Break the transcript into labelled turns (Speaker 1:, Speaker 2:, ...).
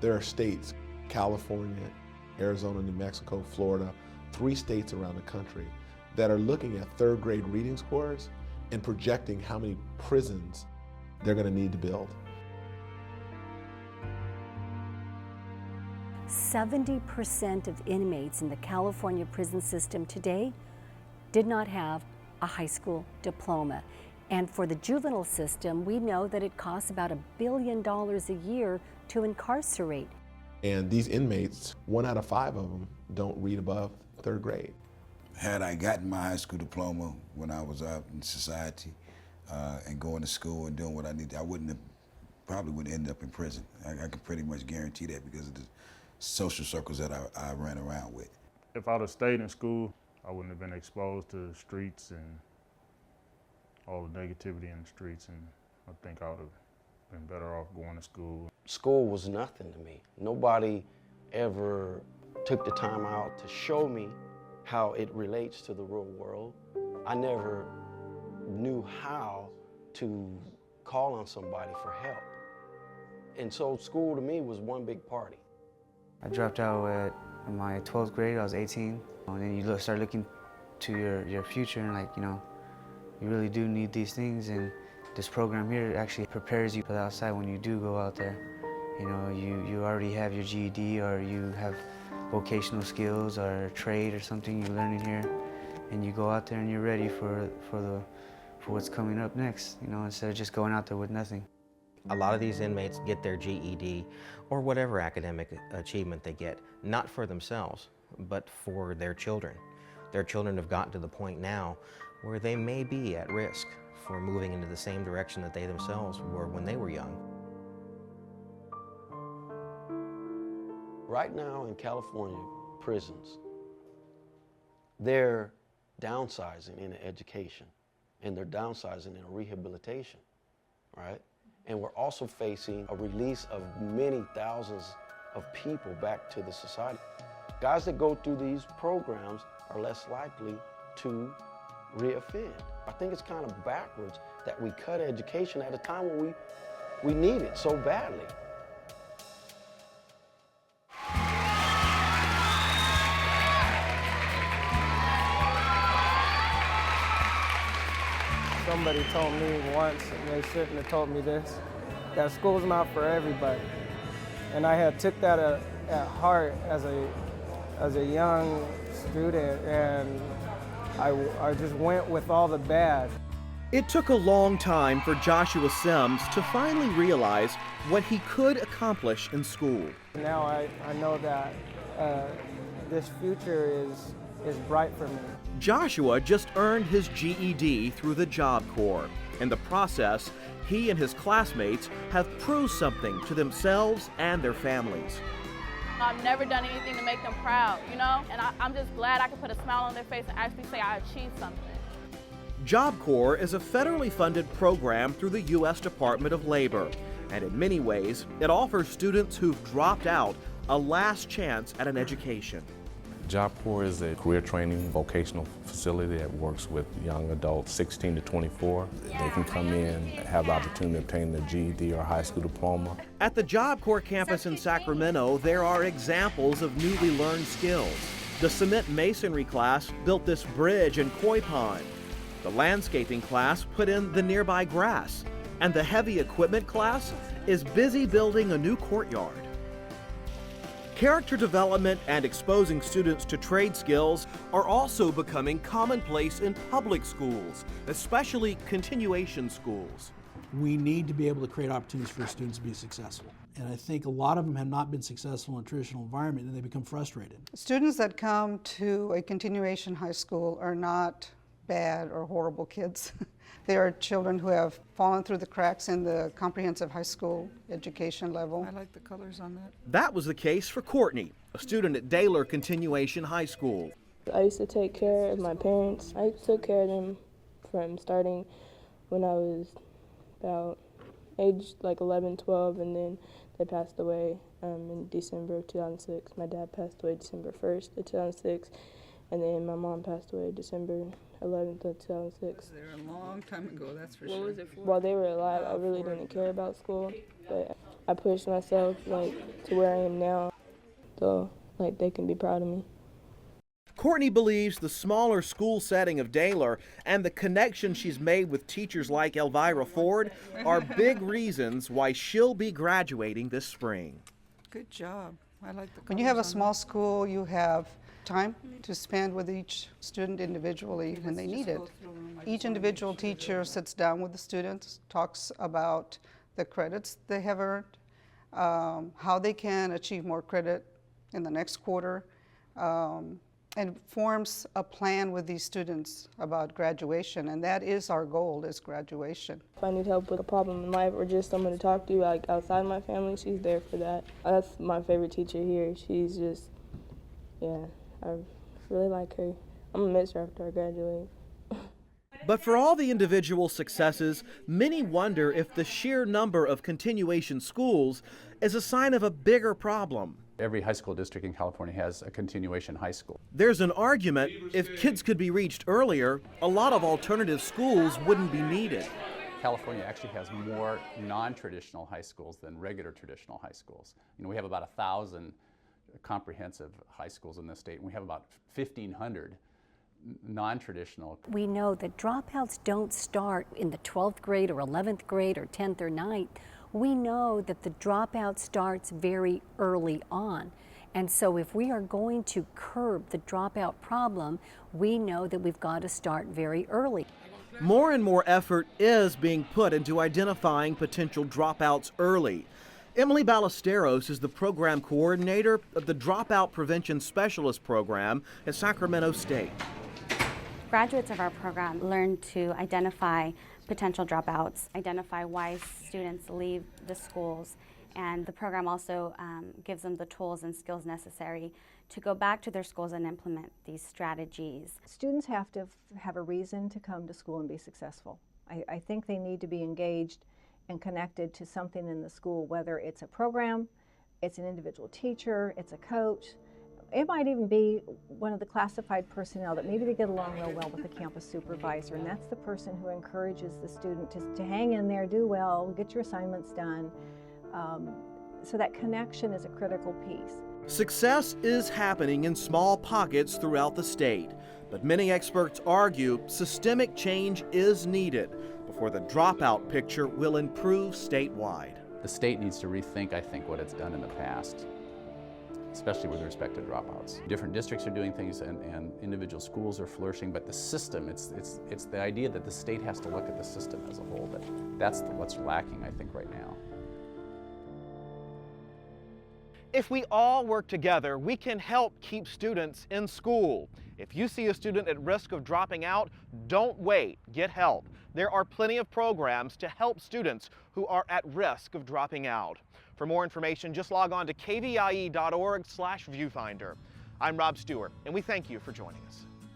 Speaker 1: There are states, California, Arizona, New Mexico, Florida, 3 states around the country that are looking at 3rd grade reading scores and projecting how many prisons they're going to need to build.
Speaker 2: 70% of inmates in the California prison system today did not have a high school diploma. And for the juvenile system, we know that it costs about $1 billion a year to incarcerate.
Speaker 1: And these inmates, 1 out of 5 of them don't read above 3rd grade.
Speaker 3: Had I gotten my high school diploma when I was out in society and going to school and doing what I needed, I probably wouldn't end up in prison. I can pretty much guarantee that because of the social circles that I ran around with.
Speaker 4: If I'd have stayed in school, I wouldn't have been exposed to the streets and all the negativity in the streets, and I think I would have been better off going to school.
Speaker 5: School was nothing to me. Nobody ever took the time out to show me how it relates to the real world. I never knew how to call on somebody for help. And so school to me was one big party.
Speaker 6: I dropped out in my 12th grade. I was 18. And then you start looking to your future and you really do need these things, and this program here actually prepares you for the outside when you do go out there. You already have your GED, or you have vocational skills or a trade or something you're learning here, and you go out there and you're ready for what's coming up next, instead of just going out there with nothing.
Speaker 7: A lot of these inmates get their GED or whatever academic achievement they get, not for themselves, but for their children. Their children have gotten to the point now where they may be at risk for moving into the same direction that they themselves were when they were young.
Speaker 5: Right now in California prisons, they're downsizing in education, and they're downsizing in rehabilitation, right? And we're also facing a release of many thousands of people back to the society. Guys that go through these programs are less likely to reoffend. I think it's kind of backwards that we cut education at a time when we need it so badly.
Speaker 8: Somebody told me once, and they shouldn't have told me this, that school's not for everybody. And I had took that at heart as a young student, and I just went with all the bad.
Speaker 9: It took a long time for Joshua Sims to finally realize what he could accomplish in school.
Speaker 8: Now I know that this future is bright for me.
Speaker 9: Joshua just earned his GED through the Job Corps. In the process, he and his classmates have proved something to themselves and their families.
Speaker 10: I've never done anything to make them proud, and I'm just glad I can put a smile on their face and actually say I achieved something.
Speaker 9: Job Corps is a federally funded program through the U.S. Department of Labor, and in many ways, it offers students who've dropped out a last chance at an education.
Speaker 11: Job Corps is a career training vocational facility that works with young adults 16 to 24. They can come in, have the opportunity to obtain their GED or high school diploma.
Speaker 9: At the Job Corps campus in Sacramento, there are examples of newly learned skills. The cement masonry class built this bridge and koi pond. The landscaping class put in the nearby grass. And the heavy equipment class is busy building a new courtyard. Character development and exposing students to trade skills are also becoming commonplace in public schools, especially continuation schools.
Speaker 12: We need to be able to create opportunities for students to be successful. And I think a lot of them have not been successful in a traditional environment, and they become frustrated.
Speaker 13: Students that come to a continuation high school are not bad or horrible kids. They are children who have fallen through the cracks in the comprehensive high school education level.
Speaker 14: I like the colors on that.
Speaker 9: That was the case for Courtney, a student at Daler Continuation High School.
Speaker 15: I used to take care of my parents. I took care of them from starting when I was about age 11, 12, and then they passed away in December of 2006. My dad passed away December 1st of 2006, and then my mom passed away December 11th of 2006.
Speaker 14: They were a long time ago, that's for sure.
Speaker 15: What was it for? While they were alive, I really didn't care about school, but I pushed myself like to where I am now, so like they can be proud of me.
Speaker 9: Courtney believes the smaller school setting of Daylor and the connection she's made with teachers like Elvira Ford are big reasons why she'll be graduating this spring.
Speaker 13: Good job. I like the. When you have a small school, you have time to spend with each student individually when they need it. Each individual teacher sits down with the students, talks about the credits they have earned, how they can achieve more credit in the next quarter, and forms a plan with these students about graduation, and that is our goal, is graduation.
Speaker 15: If I need help with a problem in life or just someone to talk to, like outside my family, she's there for that. That's my favorite teacher here. She's just, yeah, I really like her. I'm gonna miss her after I graduate.
Speaker 9: But for all the individual successes, many wonder if the sheer number of continuation schools is a sign of a bigger problem.
Speaker 14: Every high school district in California has a continuation high school.
Speaker 9: There's an argument if kids could be reached earlier, a lot of alternative schools wouldn't be needed.
Speaker 14: California actually has more non-traditional high schools than regular traditional high schools. You know, we have about 1,000 comprehensive high schools in the state, and we have about 1,500 non-traditional.
Speaker 2: We know that dropouts don't start in the 12th grade or 11th grade or 10th or 9th. We know that the dropout starts very early on. And so if we are going to curb the dropout problem, we know that we've got to start very early.
Speaker 9: More and more effort is being put into identifying potential dropouts early. Emily Ballesteros is the program coordinator of the Dropout Prevention Specialist program at Sacramento State.
Speaker 16: Graduates of our program learn to identify potential dropouts, identify why students leave the schools, and the program also gives them the tools and skills necessary to go back to their schools and implement these strategies.
Speaker 17: Students have to have a reason to come to school and be successful. I think they need to be engaged and connected to something in the school, whether it's a program, it's an individual teacher, it's a coach. It might even be one of the classified personnel that maybe they get along real well with the campus supervisor, and that's the person who encourages the student to hang in there, do well, get your assignments done. So that connection is a critical piece.
Speaker 9: Success is happening in small pockets throughout the state, but many experts argue systemic change is needed before the dropout picture will improve statewide.
Speaker 14: The state needs to rethink, I think, what it's done in the past, especially with respect to dropouts. Different districts are doing things and individual schools are flourishing, but the system, it's the idea that the state has to look at the system as a whole. That's what's lacking, I think, right now.
Speaker 9: If we all work together, we can help keep students in school. If you see a student at risk of dropping out, don't wait, get help. There are plenty of programs to help students who are at risk of dropping out. For more information, just log on to kvie.org/viewfinder. I'm Rob Stewart, and we thank you for joining us.